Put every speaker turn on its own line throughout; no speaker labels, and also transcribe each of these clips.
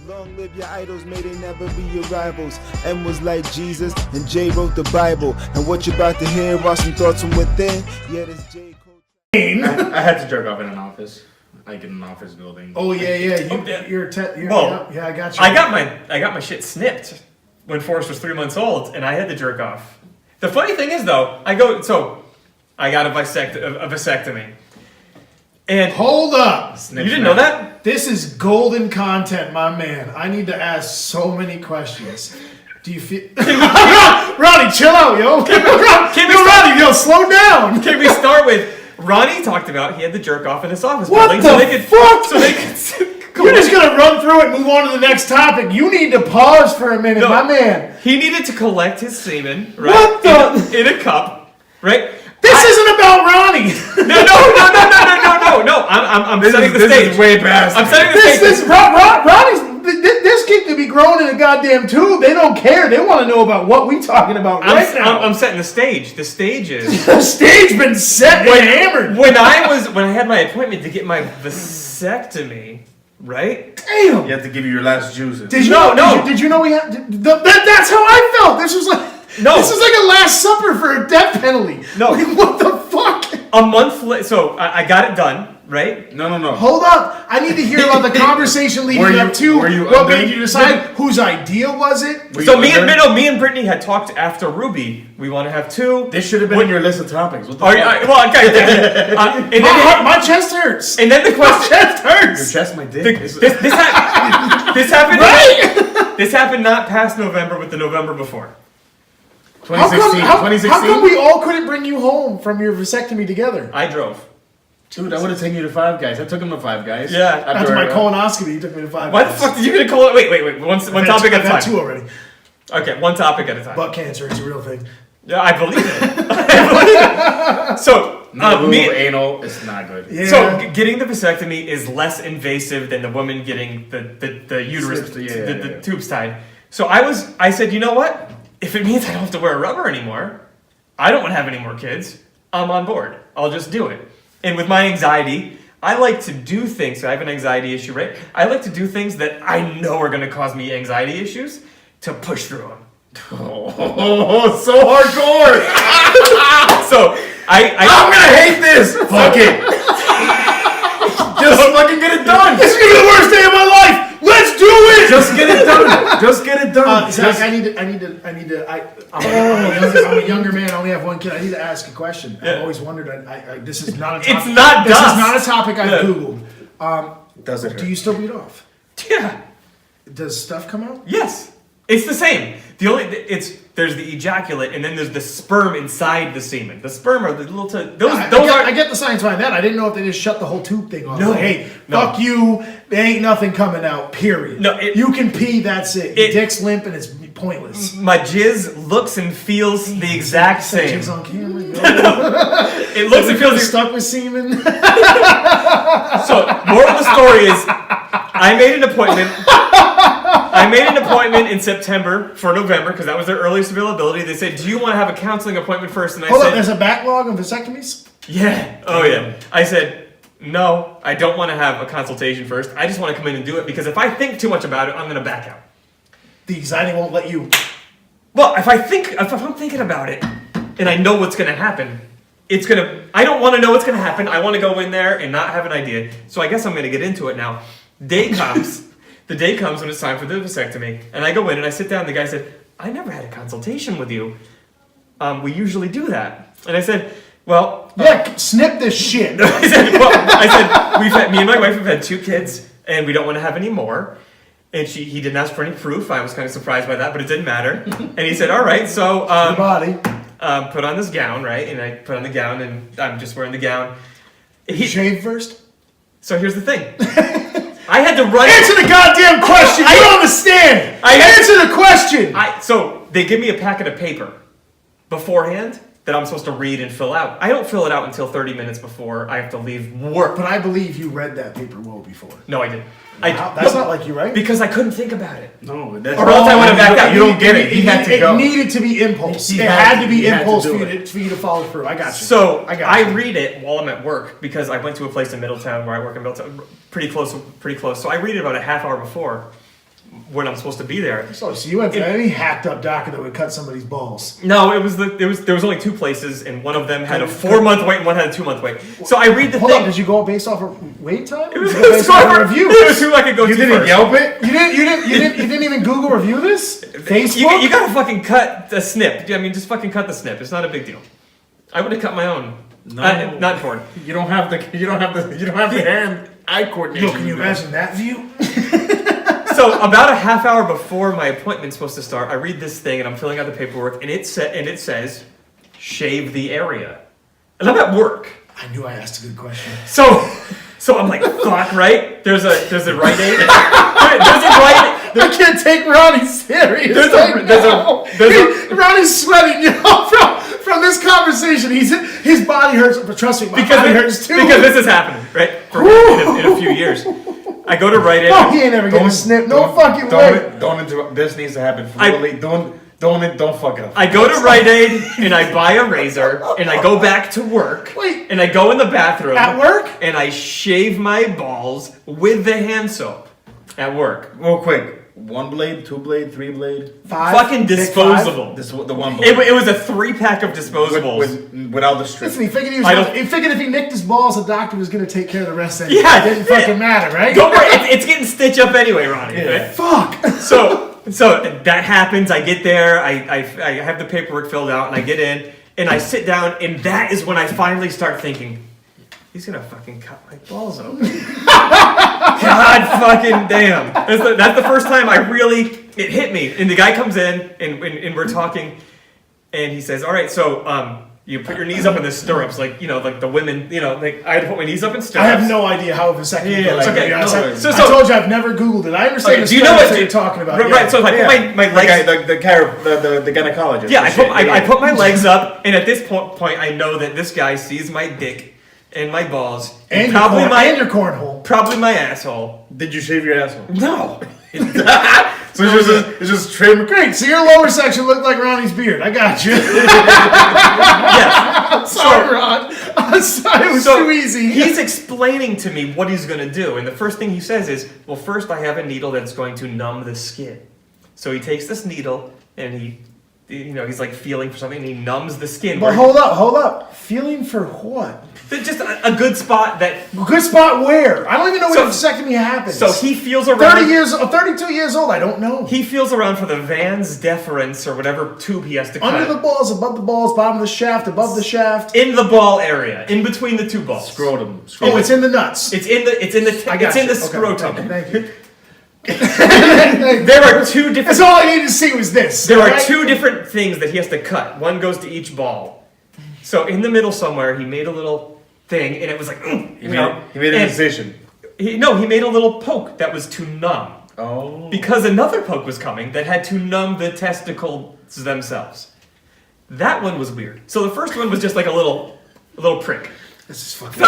Long live your idols, may they never be your rivals. M was like Jesus, and J wrote the Bible. And what you're about to hear are some thoughts from within. Yeah, this J Cole.
I had to jerk off in an office, like in an office building.
Oh yeah. You're
Well,
I got you.
I got my shit snipped when Forrest was 3 months old, and I had to jerk off. The funny thing is, though, I got a vasectomy. And
hold up!
You didn't know that?
This is golden content, my man. I need to ask so many questions. Do you feel... Ronnie, chill out, yo. Ronnie, slow down.
Can we start with... Ronnie talked about he had to jerk off in his office
what
building
the fuck?
So they could
You're just going to run through it and move on to the next topic. You need to pause for a minute, my man.
He needed to collect his semen, right?
What the...
In a cup, right?
This isn't about Ronnie.
No. I'm setting the stage.
This is way past.
I'm setting the stage.
Ronnie's... This kid could be growing in a goddamn tube. They don't care. They want to know about what we talking about right now.
I'm setting the stage. The stage is...
The stage been set and hammered.
When I had my appointment to get my vasectomy, right?
Damn.
You have to give you your last juices.
Did you know we had... That's how I felt. This was like...
No.
This is like a Last Supper for a death penalty.
No.
Like, what the fuck?
A month later... So, I got it done, right?
No.
Hold up. I need to hear about the conversation leading up to what made you decide. Whose idea was it?
So me and Brittany had talked after Ruby. We want to have two.
This should have been on your list of topics. What the fuck?
Well, okay. And then
my chest hurts.
And then the question...
My chest hurts.
Your chest, my dick.
This happened...
Right?
This happened not past November, but the November before.
2016.
How come we all couldn't bring you home from your vasectomy together?
I drove.
Dude, I would have taken you to Five Guys. I took him to Five Guys.
Yeah.
After my colonoscopy, you took me to Five Guys.
Why the fuck did you get a colon? Wait. One topic at a time.
I've had two already.
Okay, one topic at a time.
Butt cancer is a real thing.
Yeah, I believe it. So,
anal, it's not good.
Yeah.
So, getting the vasectomy is less invasive than the woman getting the uterus, the tubes tied. So I said, you know what? If it means I don't have to wear a rubber anymore, I don't want to have any more kids, I'm on board. I'll just do it. And with my anxiety, I like to do things. So I have an anxiety issue, right? I like to do things that I know are going to cause me anxiety issues to push through them.
Oh, so hardcore.
So
I'm going to hate this. Fuck it. Just fucking get it done.
This is going to be the worst day of my life. Let's do it.
Just get it done. Just get it done.
Zach, I'm a younger man. I only have one kid. I need to ask a question.
Yeah.
I've always wondered. This is not a topic.
It's not
This
dust.
is not a topic I've Googled.
Does it hurt?
Do you still beat off?
Yeah.
Does stuff come out?
Yes. It's the same. There's the ejaculate and then there's the sperm inside the semen. The sperm are the little
I get the science behind that. I didn't know if they just shut the whole tube thing off.
No.
Like, hey, fuck you. There ain't nothing coming out. Period.
No,
you can pee. That's it. Your dick's limp and it's pointless.
My jizz looks and feels the exact same.
Jizz on camera.
It looks and feels
stuck with semen.
So, moral of the story is, I made an appointment in September for November because that was their earliest availability. They said, "Do you want to have a counseling appointment first?" And I
Hold
said,
up, there's a backlog of vasectomies?
"Yeah, oh yeah." I said, "No, I don't want to have a consultation first. I just want to come in and do it because if I think too much about it, I'm going to back out."
The anxiety won't let you.
Well, if I'm thinking about it and I know what's going to happen, I don't want to know what's going to happen. I want to go in there and not have an idea. So I guess I'm going to get into it now. The day comes when it's time for the vasectomy, and I go in and I sit down. And the guy said, "I never had a consultation with you. We usually do that." And I said, "Well,
snip this shit."
I said, me and my wife have had 2 kids, and we don't want to have any more." And he didn't ask for any proof. I was kind of surprised by that, but it didn't matter. And he said, "All right, so
body.
Put on this gown, right?" And I put on the gown, and I'm just wearing the gown.
He shaved first.
So here's the thing. I had to run.
Answer the goddamn question. You don't understand. Answer the question.
So they give me a packet of paper beforehand that I'm supposed to read and fill out. I don't fill it out until 30 minutes before I have to leave work.
But I believe you read that paper well before.
No, I didn't.
That's not like you, right?
Because I couldn't think about it.
No, that's
or else I would have backed out.
You don't get it. He had to go.
It needed to be impulse. It had to be impulse for you to follow through. I got you.
So I read it while I'm at work because I went to a place in Middletown where I work in Middletown, pretty close. So I read it about a half hour before. when I'm supposed to be there.
So you went to any hacked up doctor that would cut somebody's balls?
No, there was only 2 places, and one of them had a 4-month wait and one had a 2-month wait. So I read the
Hold
thing.
on, did you go based off of wait time?
It was
based off of reviews.
It was who I could go
You
to
didn't
first.
Yelp it?
You didn't even Google review this? Facebook?
You gotta fucking cut the snip. I mean, just fucking cut the snip. It's not a big deal. I would have cut my own.
No.
Not porn.
You don't have the hand-eye coordination.
Yo, can you imagine that view?
So about a half hour before my appointment's supposed to start, I read this thing and I'm filling out the paperwork, and it says, shave the area. And I'm at work.
I knew I asked a good question.
So I'm like, fuck, right? There's a Rite Aid. There's a Rite Aid.
I can't take Ronnie serious. Ronnie's sweating, from this conversation. His body hurts, but trust me, my body hurts too.
Because this is happening, right? In a few years. I go to Rite Aid.
Oh, he ain't ever getting a snip. No fucking way.
Don't interrupt. This needs to happen fluidly. Don't fuck it up.
I go to Rite Aid and I buy a razor and I go back to work.
Wait.
And I go in the bathroom.
At work?
And I shave my balls with the hand soap. At work.
Real quick. 1 blade, 2 blade, 3 blade.
5?
Fucking disposable.
The 1 blade.
It was a 3-pack of disposables.
Without the strip.
Listen, he figured if he nicked his balls, the doctor was going to take care of the rest of it.
Yeah,
It didn't fucking matter, right?
Don't worry, it's getting stitched up anyway, Ronnie.
Yeah.
Right?
Fuck.
So that happens. I get there. I have the paperwork filled out, and I get in, and I sit down, and that is when I finally start thinking, he's gonna fucking cut my balls open. God fucking damn. That's the first time it hit me. And the guy comes in, and we're talking, and he says, all right, so you put your knees up in the stirrups, like the women, like I had to put my knees up in stirrups.
I have no idea how a vasectomy goes.
Okay.
I told you I've never Googled it. I understand
Do you know what
you're talking about.
Right, so if I put my legs...
The gynecologist.
Yeah, I put my legs up, and at this point, I know that this guy sees my dick and my balls,
and
probably
your cornhole.
Probably my asshole.
Did you shave your asshole?
No.
So it's just trim.
Great. So your lower section looked like Ronnie's beard. I got you.
Yes.
I'm sorry, Ron. I'm sorry. It was too easy.
He's explaining to me what he's going to do, and the first thing he says is, well, first I have a needle that's going to numb the skin. So he takes this needle, and he's like feeling for something, and he numbs the skin.
But hold up. Feeling for what?
Just a good spot that...
Good spot where? I don't even know when a vasectomy happens.
So he feels around...
32 years old, I don't know.
He feels around for the Vans deferens or whatever tube he has to cut.
Under the balls, above the balls, bottom of the shaft, above the shaft.
In the ball area, in between the 2 balls.
Scrotum.
Oh, it's in the nuts.
It's in the scrotum.
Thank you.
There are 2 different...
That's all I needed to see was this.
There are 2 different things that he has to cut. One goes to each ball. So in the middle somewhere, he made a little thing, and it was like...
He made an incision.
He made a little poke that was to numb.
Oh.
Because another poke was coming that had to numb the testicles themselves. That one was weird. So the first one was just like a little prick.
This is fucking...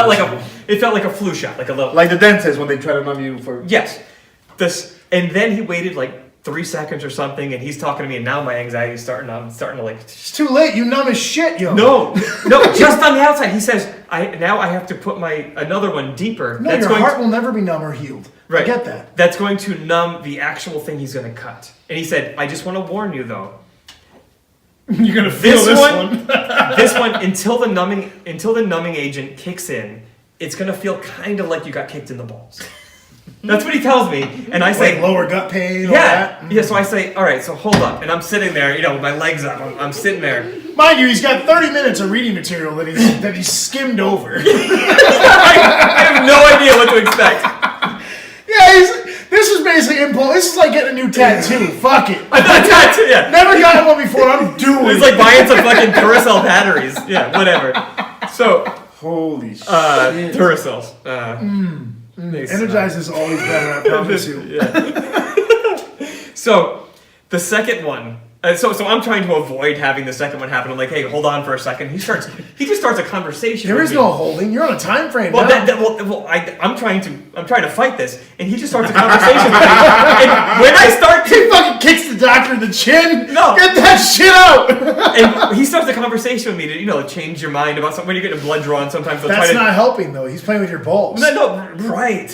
It felt like a flu shot, like a little...
Like the dentist when they try to numb you for...
Yes. And then he waited like 3 seconds or something, and he's talking to me, and now my anxiety is starting to like...
It's too late. You numb as shit, yo.
No, just on the outside. He says, I have to put another one deeper.
No, your heart will never be numb or healed.
Right.
I get that.
That's going to numb the actual thing he's going to cut. And he said, I just want to warn you, though.
You're going to feel this one.
This one, until the numbing agent kicks in, it's going to feel kind of like you got kicked in the balls. That's what he tells me, and I say...
Like lower gut pain, all
yeah,
that?
Yeah, so I say, all right, so hold up. And I'm sitting there, with my legs up. I'm sitting there.
Mind you, he's got 30 minutes of reading material that he's skimmed over.
I have no idea what to expect.
Yeah, this is basically impulse. This is like getting a new tattoo. Fuck it.
A tattoo, yeah.
Never gotten one before. I'm doing it.
It's like buying some fucking Duracell batteries. Yeah, whatever. So...
Holy shit.
Duracells.
Energize is always better, I promise you.
Yeah. So, the second one. So I'm trying to avoid having the second one happen. I'm like, hey, hold on for a second. He just starts a conversation.
There is no holding. You're on a time frame.
Well, I'm trying to fight this, and he just starts a conversation with me. And when I start to...
He fucking kicks the doctor in the chin.
No.
Get that shit out.
And he starts a conversation with me to, change your mind about something. When you're getting blood drawn, sometimes they'll try to...
That's not helping, though. He's playing with your balls.
No, right.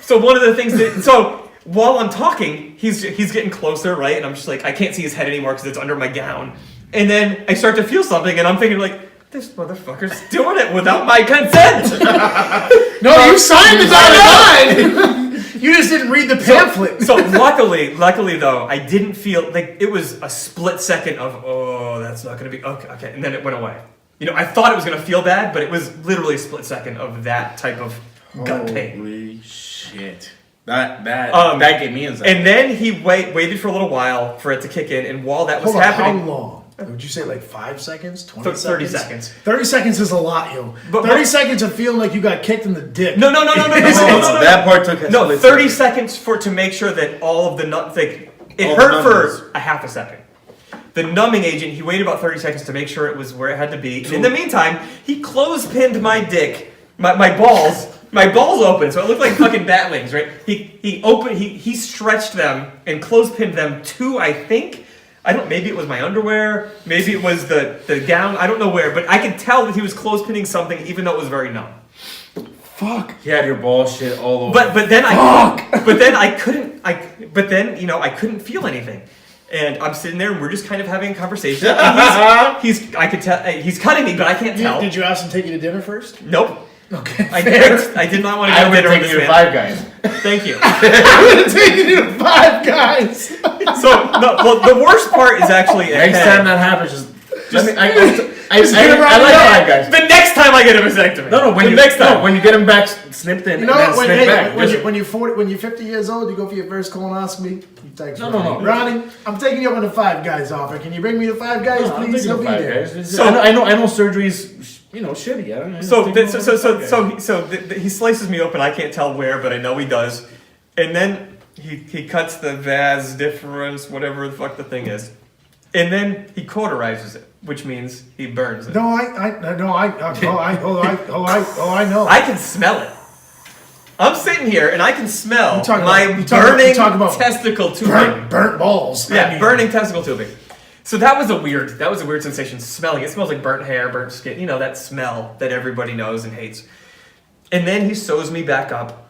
So one of the things that... So... while I'm talking, he's getting closer, right? And I'm just like, I can't see his head anymore because it's under my gown. And then I start to feel something, and I'm thinking like, this motherfucker's doing it without my consent.
No, you signed the dotted line. You just didn't read the pamphlet.
So luckily though, I didn't feel like it was a split second of, oh, that's not gonna be okay, and then it went away. You know, I thought it was gonna feel bad, but it was literally a split second of that type of gut pain.
Holy shit. That gave me anxiety.
And then he waited for a little while for it to kick in, and while that was happening,
how long? Would you say like 5 seconds? 20
30
seconds?
seconds.
30 seconds is a lot, yo.
But
30 seconds of feeling like you got kicked in the dick.
No.
That part took us.
No, 30 seconds to make sure that all of the it hurt for a half a second. The numbing agent, he waited about 30 seconds to make sure it was where it had to be. And in the meantime, he clothespinned my dick, my balls open, so it looked like fucking bat wings, right? He stretched them and clothespinned them to, I think, maybe it was my underwear, maybe it was the gown, I don't know where, but I could tell that he was clothespinning something even though it was very numb.
Fuck.
He had your ball shit all over.
But then I couldn't feel anything. And I'm sitting there and we're just kind of having a conversation. And I could tell he's cutting me, but I can't tell.
Did you ask him to take you to dinner first?
Nope.
Okay.
I did not want to
I
go to
would
dinner with
take
this
you to
man.
Five Guys.
Thank you.
I would have taken you to Five Guys.
So the worst part is actually ahead.
Next time that happens, just let me. I
get around
like
the
Five Guys.
The next time I get a vasectomy.
No, when you get them back snipped in,
You know
and
what?
then snip back.
When you're 50 years old, you go for your first colonoscopy. You text
No.
Ronnie, I'm taking you up on the Five Guys offer. Can you bring me to Five Guys,
No, I'm
please?
thinking
He'll
of
be
Five
there.
Guys.
So-
I know surgery's shitty. I don't know.
He slices me open. I can't tell where, but I know he does. And then he cuts the vas deferens, whatever the fuck the thing is, and then he cauterizes it, which means he burns it.
No, I know.
I can smell it. I'm sitting here and I can smell
burning
testicle tubing.
burnt balls.
Yeah,
I mean,
burning testicle tubing. So that was a weird sensation, smelling. It smells like burnt hair, burnt skin, that smell that everybody knows and hates. And then he sews me back up,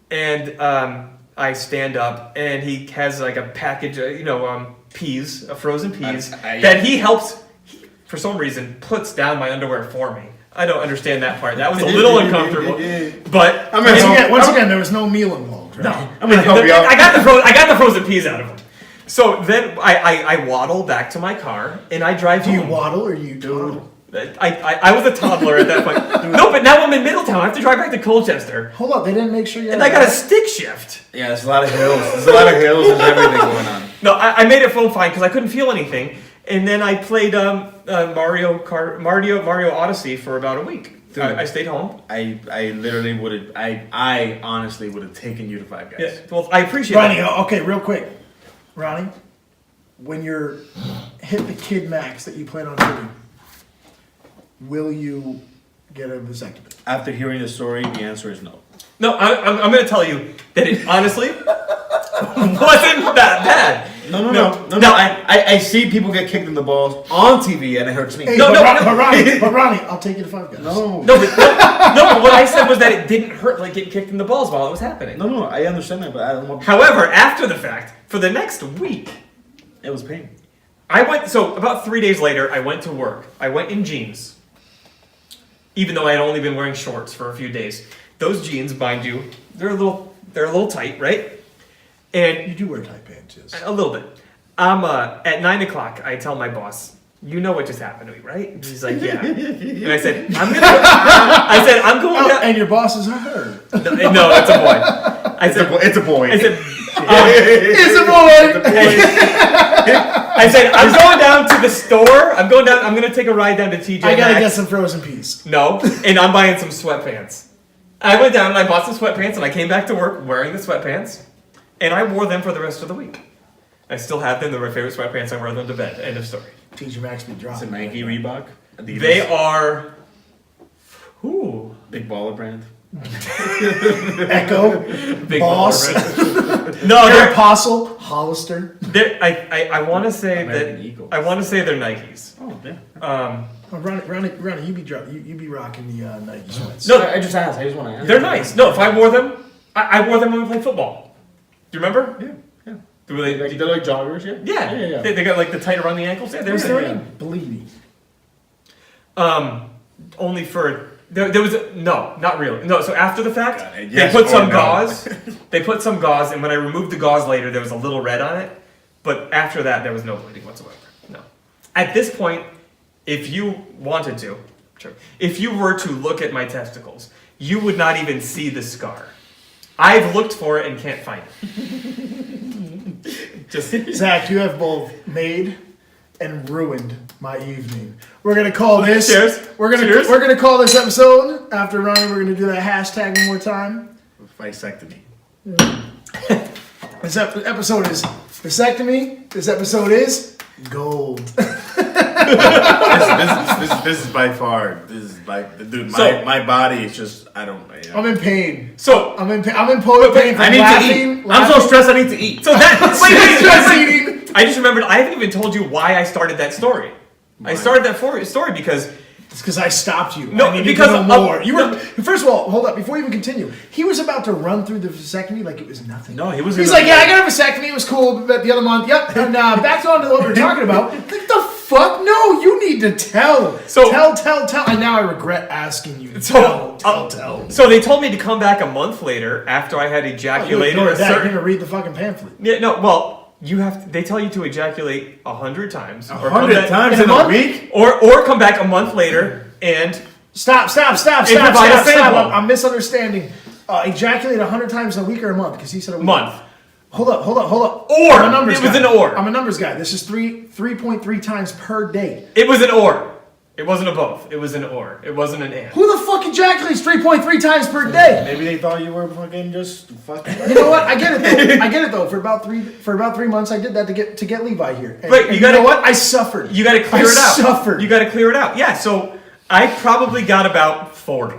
and I stand up, and he has like a package, peas, frozen peas, that he for some reason, puts down my underwear for me. I don't understand that part. That was a little uncomfortable. But
once again, there was no meal involved. Right?
no,
I'm gonna help you out.
I got the frozen peas out of him. So then I waddle back to my car and I drive
Do you
home.
waddle or you toddle?
I was a toddler at that point. No, but now I'm in Middletown. I have to drive back to Colchester.
Hold up, they didn't make sure you.
And I got a stick shift.
Yeah, there's a lot of hills. There's a lot of hills and everything going on.
No, I made it feel fine because I couldn't feel anything. And then I played Mario Odyssey for about a week.
Dude,
I stayed home.
I literally would have. I honestly would have taken you to Five Guys.
Yeah, well, I appreciate
Ronnie,
that.
okay, real quick. Ronnie, when you're hit the kid max that you plan on doing, will you get a vasectomy?
After hearing the story, the answer is no.
No, I'm going to tell you that it honestly wasn't that bad.
No. I see people get kicked in the balls on TV and it hurts me.
Hey,
No,
but Ronnie, I'll take you to Five Guys.
No,
but what I said was that it didn't hurt like getting kicked in the balls while it was happening.
no, I understand that, but I don't want.
However, after the fact, for the next week,
It was pain.
about 3 days later, I went to work. I went in jeans, even though I had only been wearing shorts for a few days. Those jeans, mind you, they're a little tight, right? And
You do wear tight pants, yes.
a little bit. At 9 o'clock, I tell my boss, "You know what just happened to me, right?" And he's like, "Yeah." And I said, "I'm going."
Oh, and your boss is her.
No, it's a boy. I said,
It's a boy.
I said,
It's a boy.
I said, I'm going down to the store. I'm going to take a ride down to TJ
I gotta
Maxx.
get some frozen peas.
No, and I'm buying some sweatpants. I went down and I bought some sweatpants, and I came back to work wearing the sweatpants, and I wore them for the rest of the week. I still have them. They're my favorite sweatpants. I wear them to bed. End of story.
TJ Maxx be
It's a
dropping.
Nike, Reebok, Adidas.
They are. Ooh.
Big baller brand.
Echo,
Big
Boss,
baller. No, they're.
Apostle, Hollister.
I want to say
American
that.
Eagle.
I want to say they're Nikes.
Oh yeah.
Oh, Ronnie, you be rocking the Nike sweats.
No,
I just asked. I just want to ask.
they're nice. No, if I wore them, I wore them when we played football. Do you remember?
Yeah.
Do they,
They're like joggers, yeah?
yeah. They got like the tight around the ankles. Yeah,
Was there
yeah.
any bleeding?
Only for there was not really. No, so after the fact,
God,
they put some gauze. They put some gauze, and when I removed the gauze later, there was a little red on it. But after that, there was no bleeding whatsoever. No. At this point, if you wanted to, if you were to look at my testicles, you would not even see the scar. I've looked for it and can't find it. Just
Zach, you have both made and ruined my evening. We're gonna call this.
Cheers.
We're gonna call this episode after Ronnie. We're gonna do that hashtag one more time.
Vasectomy.
This episode is vasectomy. This episode is gold.
This is by far. This is dude. My body is just. I don't.
I'm in pain.
so
I'm in pain from
I need
laughing.
to eat. I'm so stressed. I need to eat.
so that wait.
eating.
I just remembered. I haven't even told you why I started that story. I started that story because.
It's because I stopped you.
No,
I needed
because
to know more.
of-
You were first of all. Hold up, before you even continue. He was about to run through the vasectomy like it was nothing.
No, he was.
He's like, yeah, I got a vasectomy. It was cool the other month. Yep. And back on to what we were talking about. Like the fuck? No, you need to tell.
So-
tell. And now I regret asking you. Tell.
So they told me to come back a month later after I had
You
ejaculated
ignored
a
that. You're
certain.
gonna read the fucking pamphlet.
Yeah, no. Well, you have. They tell you to ejaculate 100 times. Or come
100
back-
times
in a
in
month?
a week.
Or come back a month later and.
Stop.
provide a sample.
I'm misunderstanding. Ejaculate 100 times a week or a month? Because he said a week.
Month.
Hold up.
Or.
I'm a numbers
It was
guy.
an or.
I'm a numbers guy. This is 3.3 times per day.
It was an or. It wasn't a both. It was an or. It wasn't an and.
Who the fuck ejaculates 3.3 times per day?
Maybe they thought you were fucking just fucking.
You know what? I get it though. For about 3 months, I did that to get Levi here. And,
Right,
and
you
know
gotta-
what? I suffered.
You got to clear it out.
Suffered.
You got to clear it out. Yeah. So I probably got about 40.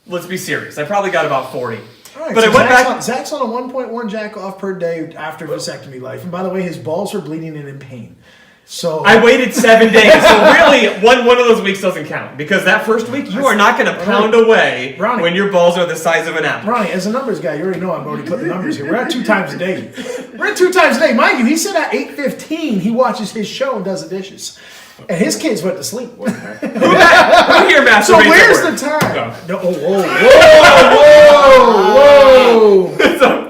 Let's be serious. I probably got about 40.
All right,
But
so
I went back.
Zach's on a 1.1 jack off per day after vasectomy life. And by the way, his balls are bleeding and in pain. So
I waited 7 days. So really, one of those weeks doesn't count because that first week you are not going to pound away
Ronnie.
when your balls are the size of an apple.
Ronnie, as a numbers guy, you already know I'm already putting the numbers here. We're at 2 times a day. Mind you, he said at 8:15 he watches his show and does the dishes. And his kids went to sleep.
Who here masturbates
So
at
where's
work?
the time?
No.
No,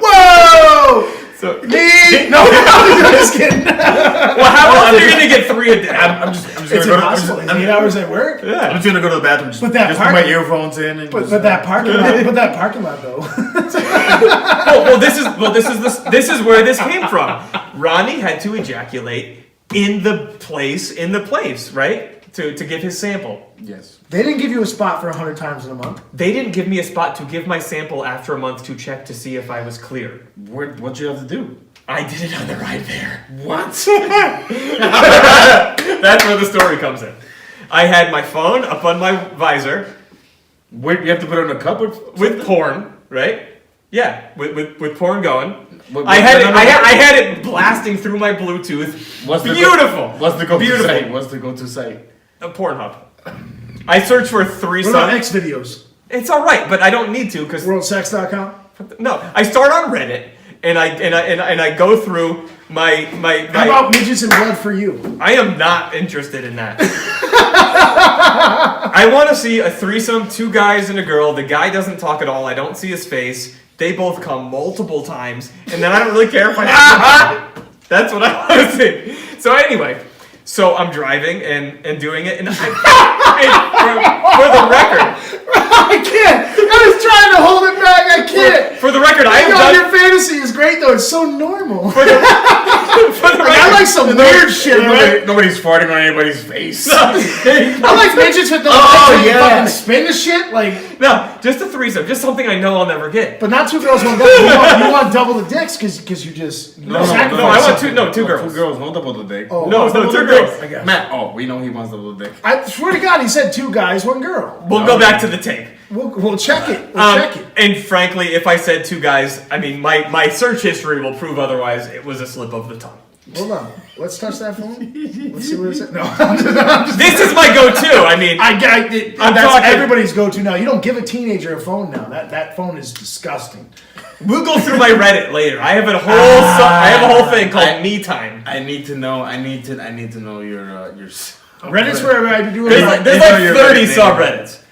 whoa!
So,
Me? No, I'm just kidding.
well, how else are you going to get 3 a day?
I'm just
It's
gonna go.
impossible. 8 hours at work.
I'm
Yeah.
just gonna go to the bathroom. Just
But that
put my earphones in and.
But that parking lot though.
This is where this came from. Ronnie had to ejaculate in the place, right? To give his sample.
Yes.
They didn't give you a spot for 100 times in a month.
They didn't give me a spot to give my sample after a month to check to see if I was clear.
What you have to do?
I did it on the ride there.
What?
That's where the story comes in. I had my phone up on my visor
Wait, you have to put it in a cup
with porn, right? Yeah, with porn going.
What-
I had it blasting through my Bluetooth. Beautiful.
What's the go-to
Beautiful.
site? What's the go-to site?
A Pornhub. I search for
What about
threesome.
X videos?
It's all right, but I don't need to because
Worldsex.com?
no. I start on Reddit and I go through my.
How about midgets and blood for you?
I am not interested in that. I want to see a threesome, 2 guys and a girl. The guy doesn't talk at all. I don't see his face. They both come multiple times, and then I don't really care if I have to. That's what I want to see. So anyway, so I'm driving and doing it, and for the record,
I can't. I was trying to hold it back. I can't.
for the record, I have done.
Your fantasy is great though. It's so normal.
For the
I like some weird shit, right?
Nobody's farting on anybody's face.
I like midgets with the fucking spin the shit, like.
No, just a threesome, just something I know I'll never get.
But not 2 girls, 1 guy. You want double the dicks because you just sacrifice
I want
something.
two girls.
2 girls, no double the dick.
Oh,
No,
double
2
the
girls.
dick, I guess.
Matt, we know he wants double the dick.
I swear to God, he said 2 guys, 1 girl.
We'll go back to the tape.
We'll check it. We'll check it.
And frankly, if I said 2 guys, I mean, my search history will prove otherwise. It was a slip of the tongue.
Hold on. Let's touch that phone. Let's see what it says. No, I'm just
This is my go-to. I mean,
that's
talking-
everybody's go-to now. You don't give a teenager a phone now. That phone is disgusting.
We'll go through my Reddit later. I have a whole thing called Me Time.
I need to know. I need to know your.
Reddit's where I be doing.
There's
like,
like 30 subreddits.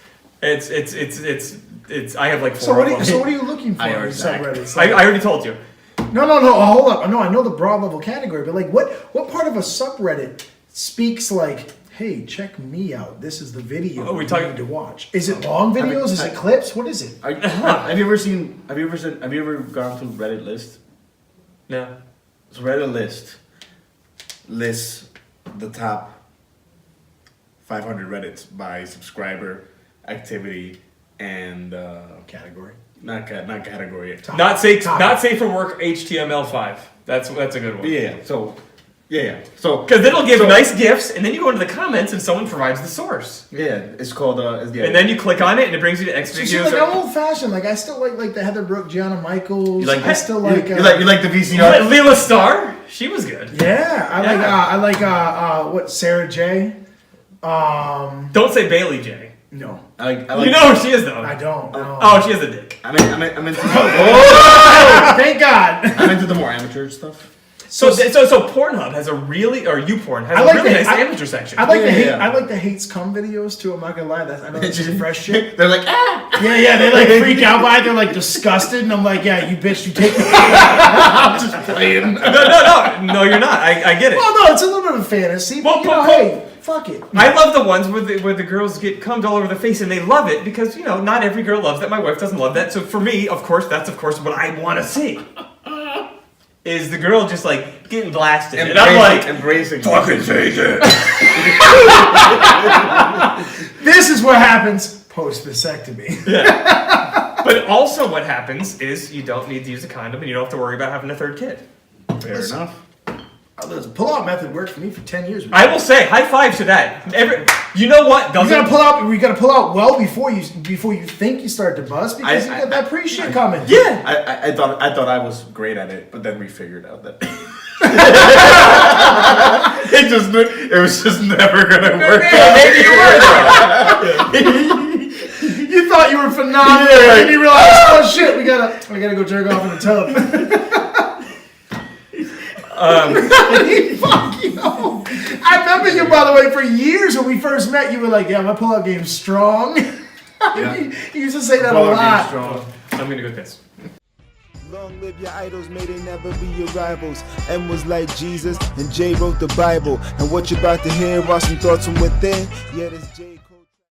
It's. I have like 4
so what?
of them.
So what are you looking for
I
in
already-
subreddits?
I already told you.
No. Hold up. No, I know the broad level category, but like, what part of a subreddit speaks like, hey, check me out. This is the video
we
you
talking-
need to watch. Is it long videos? Is it clips? What is it?
Have you ever gone through Reddit list?
No.
So Reddit lists the top 500 Reddits by subscriber, activity, and
Category.
not category.
Not safe for work. HTML5. That's a good one.
Yeah. So So
Because it'll give nice gifts, and then you go into the comments, and someone provides the source.
yeah, it's called
And then you click on it, and it brings you to X
So
videos.
see, like, I'm old fashioned. Like I still like the Heather Brooke, Gianna Michaels.
You like
I still like.
you like the VCR.
Leela Starr, she was good.
Yeah, I like what Sarah J.
Don't say Bailey J.
No,
I like
You know who she is though.
I don't. No.
Oh, she has a dick.
I'm into
Thank God.
I'm into the more amateur stuff.
So Pornhub has a really, or YouPorn has
I
a
like
really
the-
nice
I-
amateur section.
I like the hate.
Yeah.
I like the hates come videos too. I'm not gonna lie. I know that's some fresh shit.
They're like, ah!
Yeah, they like freak out by it. They're like disgusted, and I'm like, yeah, you bitch, you take. I'm just playing.
No, you're not. I get it.
Well, no, it's a little bit of fantasy, but hey, fuck it.
I love the ones where the girls get cummed all over the face and they love it because not every girl loves that. My wife doesn't love that. So for me, of course, that's what I want to see. Is the girl just like getting blasted? And I'm like,
embracing.
fucking take it.
This is what happens post vasectomy.
But also, what happens is you don't need to use a condom and you don't have to worry about having a third kid.
Fair enough.
The pull-out method worked for me for 10 years.
I will say, high five to that. You know what?
You gotta pull out. We gotta pull out well before you think you start to bust because you got that pre-shit coming.
Yeah.
I thought I was great at it, but then we figured out that it was just never gonna work.
Maybe you were.
You thought you were phenomenal, and then you realized, oh shit, we gotta go jerk off in the tub. Fuck you. I remember you, by the way, for years when we first met. You were like, "Yeah, my pull-out game's strong."
Yeah.
You used to say that a lot.
I'm gonna go piss.
Long live your idols, may they never be your rivals. M was like Jesus, and J wrote the Bible. And what you're about to hear are some thoughts from within. Yeah, this J.